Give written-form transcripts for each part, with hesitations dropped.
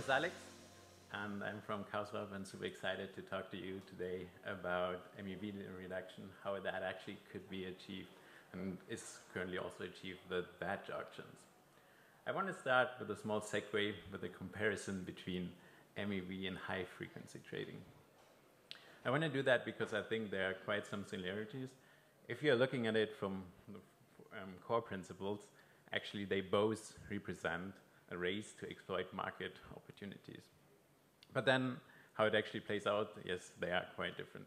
is Alex, and I'm from Cowswap, and super excited to talk to you today about MEV reduction, how that actually could be achieved, and is currently also achieved with batch auctions. I want to start with a small segue with a comparison between MEV and high-frequency trading. I want to do that because I think there are quite some similarities. If you're looking at it from the core principles, actually they both represent a race to exploit market opportunities. But then how it actually plays out, yes, they are quite different.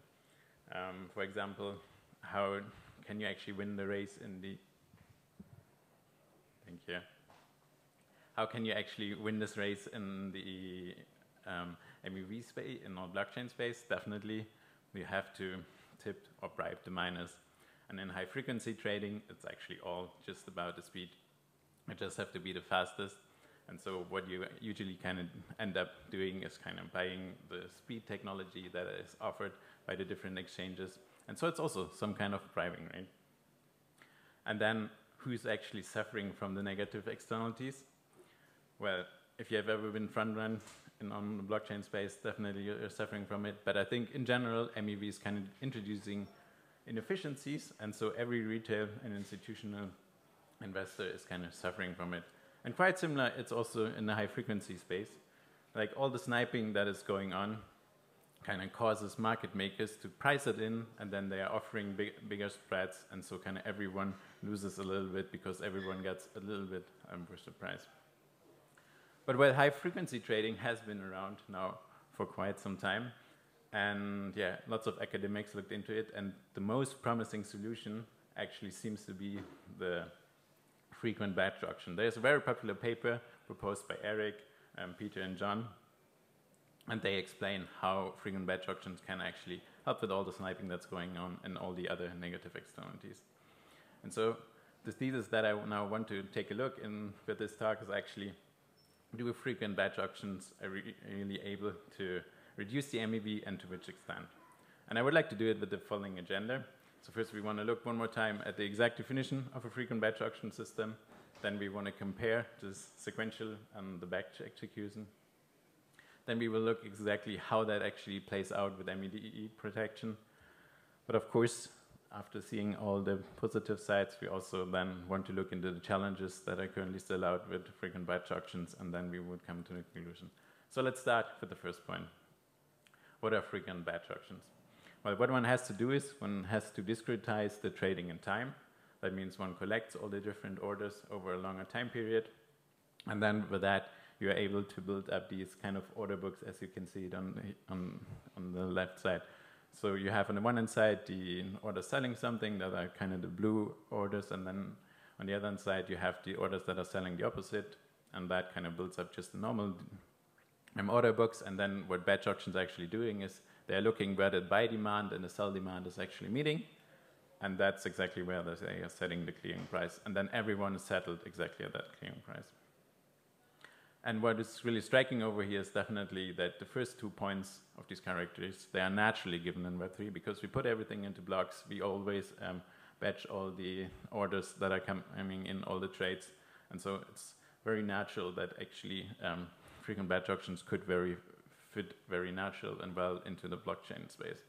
For example, how can you actually win the race in the... Thank you. How can you actually win this race in the MEV space, in our blockchain space? Definitely, you have to tip or bribe the miners. And in high-frequency trading, it's actually all just about the speed. You just have to be the fastest. And so what you usually kind of end up doing is kind of buying the speed technology that is offered by the different exchanges. And so it's also some kind of bribing, right? And then who's actually suffering from the negative externalities? Well, if you have ever been front-run on the blockchain space, definitely you're suffering from it. But I think in general, MEV is kind of introducing inefficiencies. And so every retail and institutional investor is kind of suffering from it. And quite similar, it's also in the high-frequency space. Like all the sniping that is going on kind of causes market makers to price it in, and then they are offering bigger spreads, and so kind of everyone loses a little bit because everyone gets a little bit for the price. But while high-frequency trading has been around now for quite some time, and yeah, lots of academics looked into it, and the most promising solution actually seems to be the frequent batch auction. There's a very popular paper proposed by Eric, Peter, and John, and they explain how frequent batch auctions can actually help with all the sniping that's going on and all the other negative externalities. And so the thesis that I now want to take a look in with this talk is actually, do frequent batch auctions are really able to reduce the MEV, and to which extent? And I would like to do it with the following agenda. So first we want to look one more time at the exact definition of a frequent batch auction system. Then we want to compare this sequential and the batch execution. Then we will look exactly how that actually plays out with MEV protection. But of course, after seeing all the positive sides, we also then want to look into the challenges that are currently still out with frequent batch auctions, and then we would come to the conclusion. So let's start with the first point. What are frequent batch auctions? Well, what one has to do is one has to discretize the trading in time. That means one collects all the different orders over a longer time period. And then with that, you're able to build up these kind of order books, as you can see it on the left side. So you have on the one hand side the orders selling something that are kind of the blue orders, and then on the other hand side you have the orders that are selling the opposite, and that kind of builds up just the normal order books. And then what batch auctions are actually doing is they're looking where the buy demand and the sell demand is actually meeting, and that's exactly where they are setting the clearing price. And then everyone is settled exactly at that clearing price. And what is really striking over here is definitely that the first 2 points of these characteristics, they are naturally given in Web3, because we put everything into blocks. We always batch all the orders that are coming in, all the trades. And so it's very natural that actually frequent batch auctions could fit very natural and well into the blockchain space.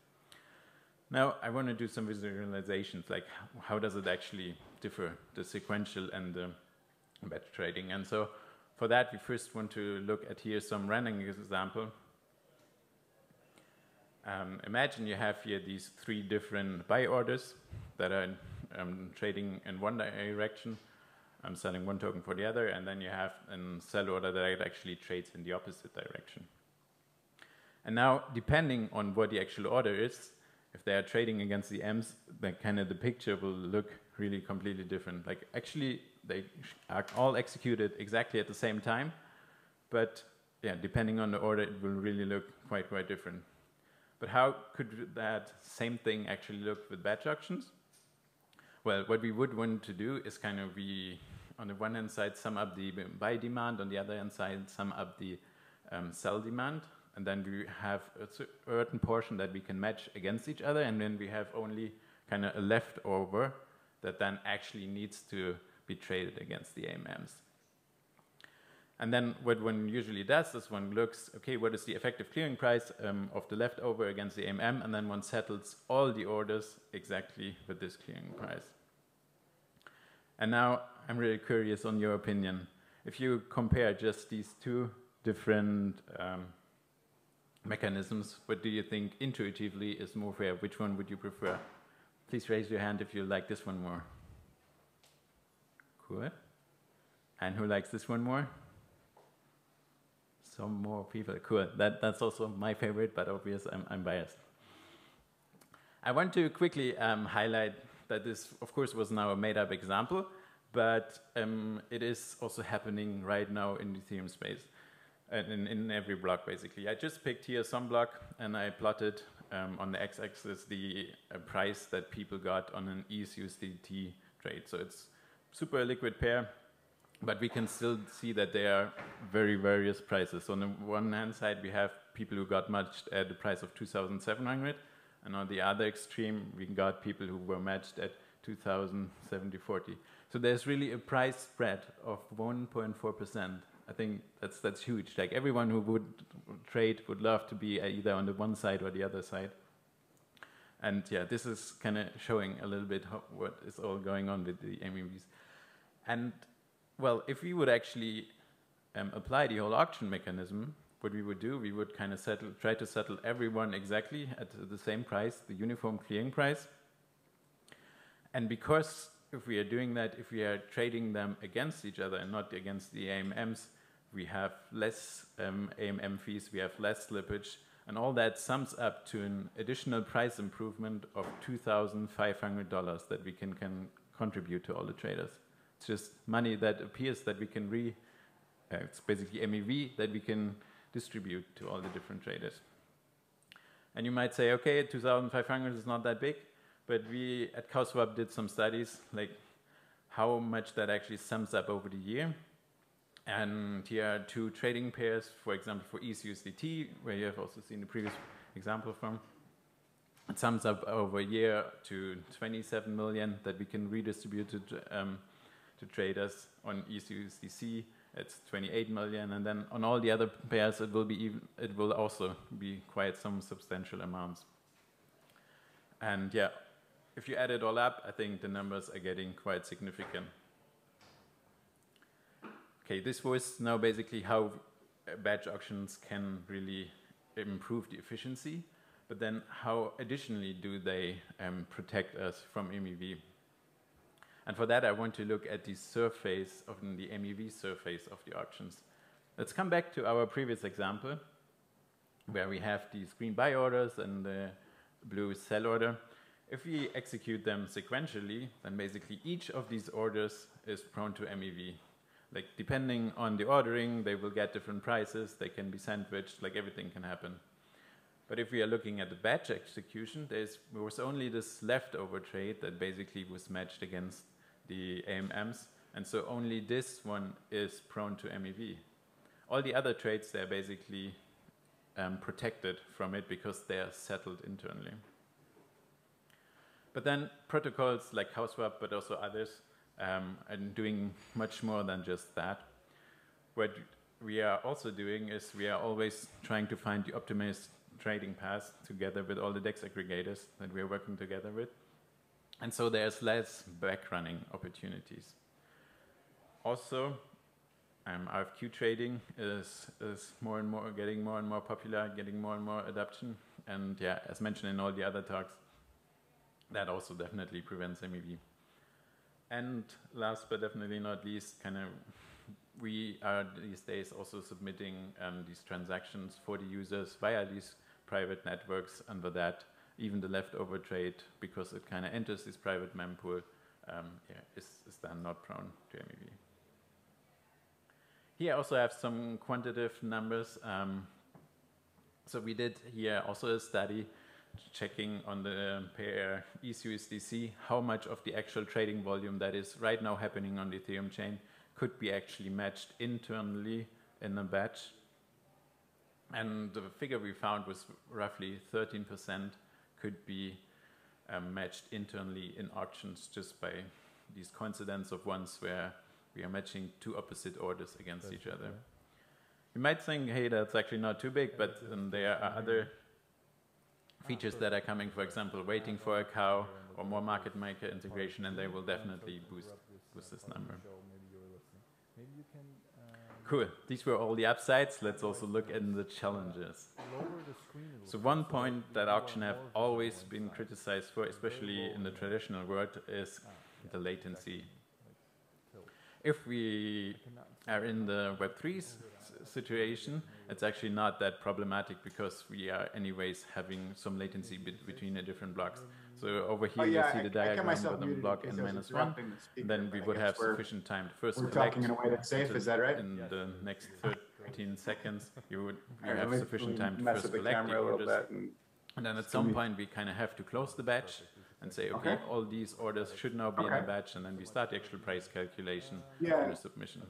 Now, I want to do some visualizations, like how does it actually differ, the sequential and the batch trading. And so for that, we first want to look at here some random example. Imagine you have here these 3 different buy orders that are trading in one direction. I'm selling one token for the other, and then you have a sell order that actually trades in the opposite direction. And now, depending on what the actual order is, if they are trading against the M's, then kind of the picture will look really completely different. Like actually, they are all executed exactly at the same time, but yeah, depending on the order, it will really look quite different. But how could that same thing actually look with batch auctions? Well, what we would want to do is kind of on the one hand side, sum up the buy demand, on the other hand side, sum up the sell demand. And then we have a certain portion that we can match against each other, and then we have only kind of a leftover that then actually needs to be traded against the AMMs. And then what one usually does is one looks, okay, what is the effective clearing price of the leftover against the AMM, and then one settles all the orders exactly with this clearing price. And now I'm really curious on your opinion. If you compare just these two different mechanisms, what do you think intuitively is more fair? Which one would you prefer? Please raise your hand if you like this one more. Cool. And who likes this one more? Some more people. Cool. That's also my favorite, but obviously I'm biased. I want to quickly highlight that this, of course, was now a made-up example, but it is also happening right now in the Ethereum space, in every block, basically. I just picked here some block, and I plotted on the x-axis the price that people got on an ETH-USDT trade. So it's super liquid pair, but we can still see that there are very various prices. So on the one hand side, we have people who got matched at the price of 2,700, and on the other extreme, we got people who were matched at 2,070.40. So there's really a price spread of 1.4%. I think that's huge. Like everyone who would trade would love to be either on the one side or the other side. And yeah, this is kind of showing a little bit what is all going on with the MEVs. And well, if we would actually apply the whole auction mechanism, what we would do, we would kind of try to settle everyone exactly at the same price, the uniform clearing price. And because if we are doing that, if we are trading them against each other and not against the AMMs, we have less AMM fees, we have less slippage, and all that sums up to an additional price improvement of $2,500 that we can contribute to all the traders. It's just money that appears that we can it's basically MEV that we can distribute to all the different traders. And you might say, okay, 2,500 is not that big, but we at Cowswap did some studies, like how much that actually sums up over the year. And here are two trading pairs, for example, for ETH-USDT, where you have also seen the previous example from. It sums up over a year to 27 million that we can redistribute to traders. On ETH-USDC, it's 28 million, and then on all the other pairs, it will also be quite some substantial amounts. And yeah, if you add it all up, I think the numbers are getting quite significant. Okay, this was now basically how batch auctions can really improve the efficiency, but then how additionally do they protect us from MEV? And for that, I want to look at the surface of the MEV surface of the auctions. Let's come back to our previous example, where we have these green buy orders and the blue sell order. If we execute them sequentially, then basically each of these orders is prone to MEV. Like depending on the ordering, they will get different prices, they can be sandwiched, like everything can happen. But if we are looking at the batch execution, there was only this leftover trade that basically was matched against the AMMs, and so only this one is prone to MEV. All the other trades, they're basically protected from it because they are settled internally. But then protocols like Cowswap, but also others, are doing much more than just that. What we are also doing is we are always trying to find the optimized trading path together with all the DEX aggregators that we are working together with. And so there's less backrunning opportunities. Also, RFQ trading is more and more getting more and more popular, getting more and more adoption. And yeah, as mentioned in all the other talks, that also definitely prevents MEV. And last but definitely not least, we are these days also submitting these transactions for the users via these private networks. Under that, even the leftover trade, because it kind of enters this private mempool, is then not prone to MEV. Here I also have some quantitative numbers. So we did here also a study checking on the pair ETH-USDC how much of the actual trading volume that is right now happening on the Ethereum chain could be actually matched internally in a batch. And the figure we found was roughly 13% could be matched internally in auctions just by these coincidence of ones where we are matching two opposite orders against each other. You might think, hey, that's actually not too big, but there are other features that are coming, for example, waiting for a cow or more market maker integration, and they will definitely boost this number. Cool. These were all the upsides. Let's also look at the challenges. So one point that auction have always been criticized for, especially in the traditional world, is the latency. If we are in the Web3 situation, it's actually not that problematic because we are anyways having some latency between the different blocks. So over here you see the diagram with a block n-1, then we would have sufficient time to first collect. We're talking in a way that's safe, is that right? In the next 13 seconds, you have sufficient time to first collect the orders. And then at some point we kind of have to close the batch and say, okay, all these orders should now be in the batch, and then we start the actual price calculation for the submission.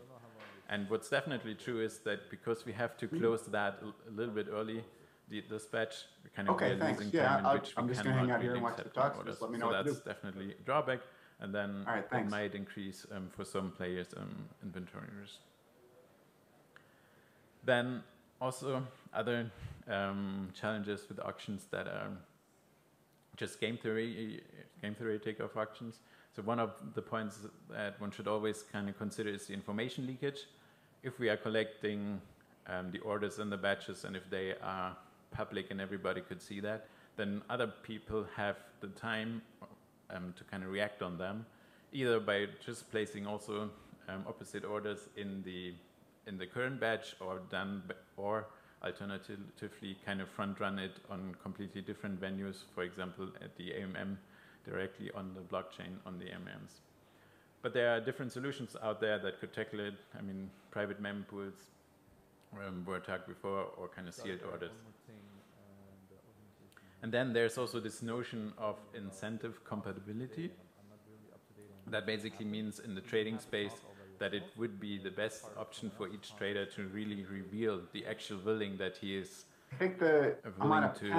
And what's definitely true is that because we have to close that a little bit early, this batch, we kind of losing time in which we cannot really accept orders. So that's definitely a drawback, and then it might increase for some players inventory risk. Then also other challenges with auctions that are just game theoretic of auctions. So one of the points that one should always kind of consider is the information leakage. If we are collecting the orders and the batches, and if they are public and everybody could see that, then other people have the time to kind of react on them, either by just placing also opposite orders in the current batch, or alternatively kind of front run it on completely different venues, for example at the AMM directly on the blockchain on the AMMs. But there are different solutions out there that could tackle it. I mean, private mem pools were talked before, or kind of sealed orders. And then there's also this notion of incentive compatibility. That basically means in the trading space that it would be the best option for each trader to really reveal the actual willing that he is willing to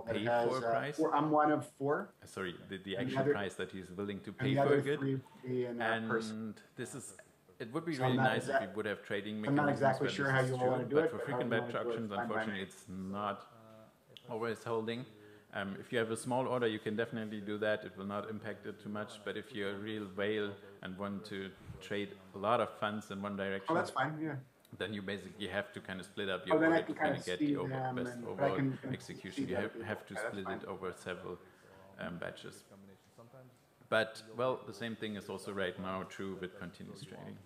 pay for a price. I'm one of four. Sorry, the actual price that he's willing to pay for a good. And this is, it would be really nice if we would have trading mechanisms. I'm not exactly sure how you want to do it. But for frequent batch auctions, unfortunately, it's not always holding. If you have a small order, you can definitely do that. It will not impact it too much. But if you're a real whale and want to trade a lot of funds in one direction, that's fine. Yeah. Then you basically have to kind of split up your order to kind of get the best overall execution. You have to split it over several batches. But, well, the same thing is also right now true with continuous trading.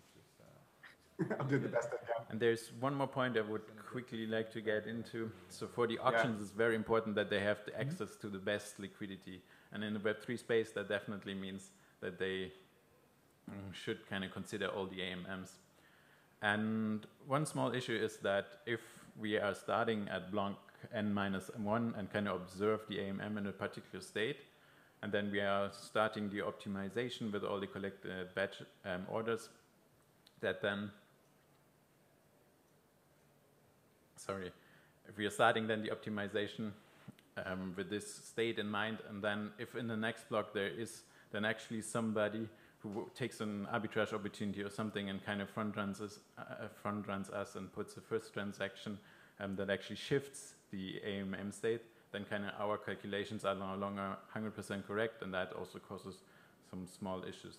I'll do the best I can. And there's one more point I would quickly like to get into. So for the auctions, it's very important that they have the access to the best liquidity. And in the Web3 space, that definitely means that they should kind of consider all the AMMs. And one small issue is that if we are starting at block n-1 and kind of observe the AMM in a particular state, and then we are starting the optimization with all the collected batch orders, that then, if we are starting then the optimization with this state in mind, and then if in the next block there is then actually somebody who takes an arbitrage opportunity or something and kind of front runs us and puts the first transaction that actually shifts the AMM state, then kind of our calculations are no longer 100% correct, and that also causes some small issues.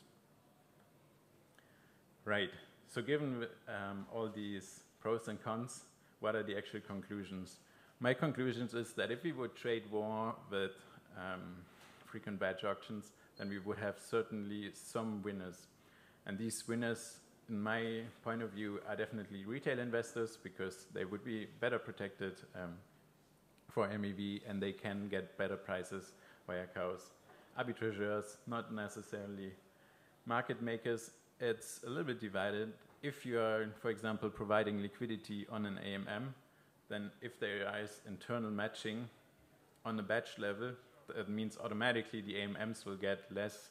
Right. So given all these pros and cons, what are the actual conclusions? My conclusions is that if we would trade more with frequent batch auctions, then we would have certainly some winners. And these winners, in my point of view, are definitely retail investors, because they would be better protected for MEV, and they can get better prices via cows. Arbitrageurs, not necessarily. Market makers, it's a little bit divided. If you are, for example, providing liquidity on an AMM, then if there is internal matching on the batch level, that means automatically the AMMs will get less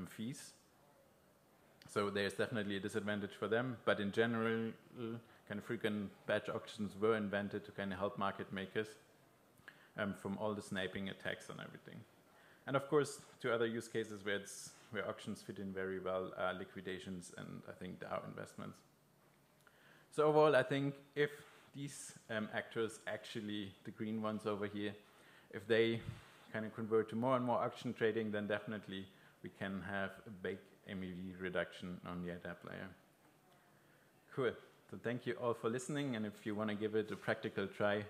fees. So there's definitely a disadvantage for them. But in general, kind of frequent batch auctions were invented to kind of help market makers from all the sniping attacks and everything. And of course, to other use cases where it's where auctions fit in very well, liquidations, and I think DAO investments. So overall, I think if these actors, actually the green ones over here, if they kind of convert to more and more auction trading, then definitely we can have a big MEV reduction on the adapt layer. Cool. So thank you all for listening, and if you want to give it a practical try,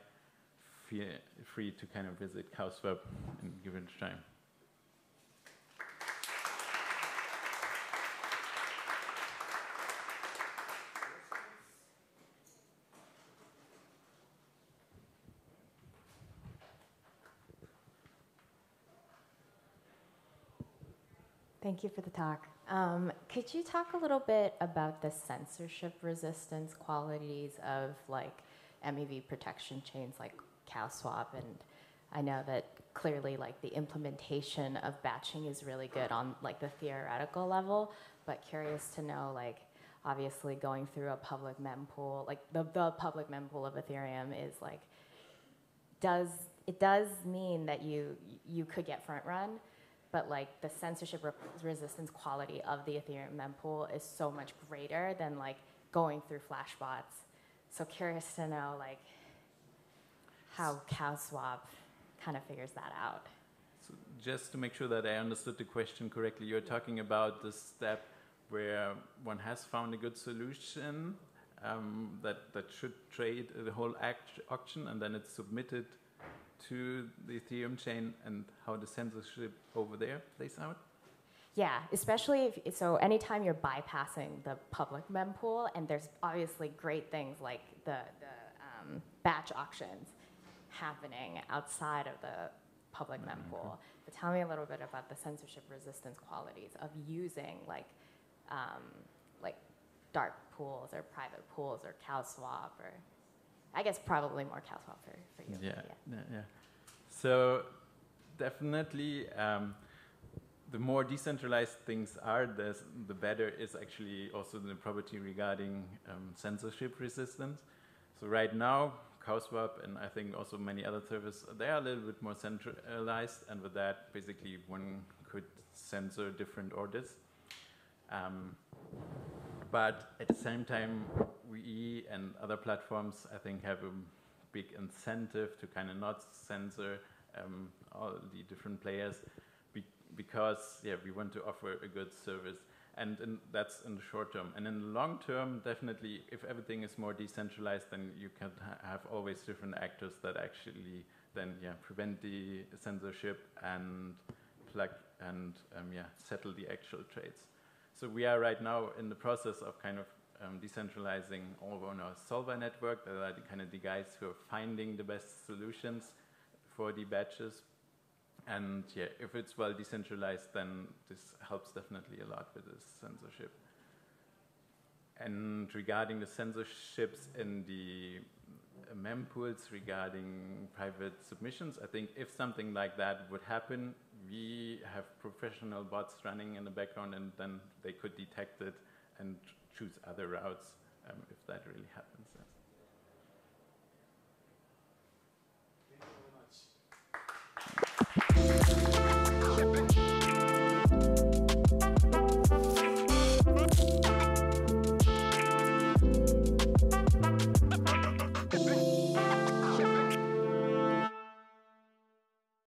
feel free to kind of visit Cowswap and give it a try. Thank you for the talk. Could you talk a little bit about the censorship resistance qualities of like MEV protection chains like Cowswap? And I know that clearly like the implementation of batching is really good on like the theoretical level, but curious to know, like, obviously going through a public mempool, like the public mempool of Ethereum is like, it does mean that you could get front run, but like the censorship resistance quality of the Ethereum mempool is so much greater than like going through flashbots. So curious to know like how Cowswap kind of figures that out. So just to make sure that I understood the question correctly, you're talking about the step where one has found a good solution that should trade the whole auction, and then it's submitted to the Ethereum chain, and how the censorship over there plays out? Yeah, especially if, so anytime you're bypassing the public mempool, and there's obviously great things like the batch auctions happening outside of the public mempool. But tell me a little bit about the censorship resistance qualities of using like dark pools or private pools or Cowswap, or I guess probably more Cowswap for you. Yeah. So definitely, the more decentralized things are, the better is actually also the property regarding censorship resistance. So right now, Cowswap and I think also many other servers, they are a little bit more centralized, and with that, basically one could censor different orders. But at the same time, we and other platforms, I think, have a big incentive to kind of not censor all the different players because, yeah, we want to offer a good service. And that's in the short term. And in the long term, definitely, if everything is more decentralized, then you can have always different actors that actually then, prevent the censorship and plug and, settle the actual trades. So we are right now in the process of kind of decentralizing all on our solver network. That are the guys who are finding the best solutions for the batches. And if it's well decentralized, then this helps definitely a lot with this censorship. And regarding the censorships in the mempools regarding private submissions, I think if something like that would happen, we have professional bots running in the background, and then they could detect it and choose other routes if that really happens. Thank you very much.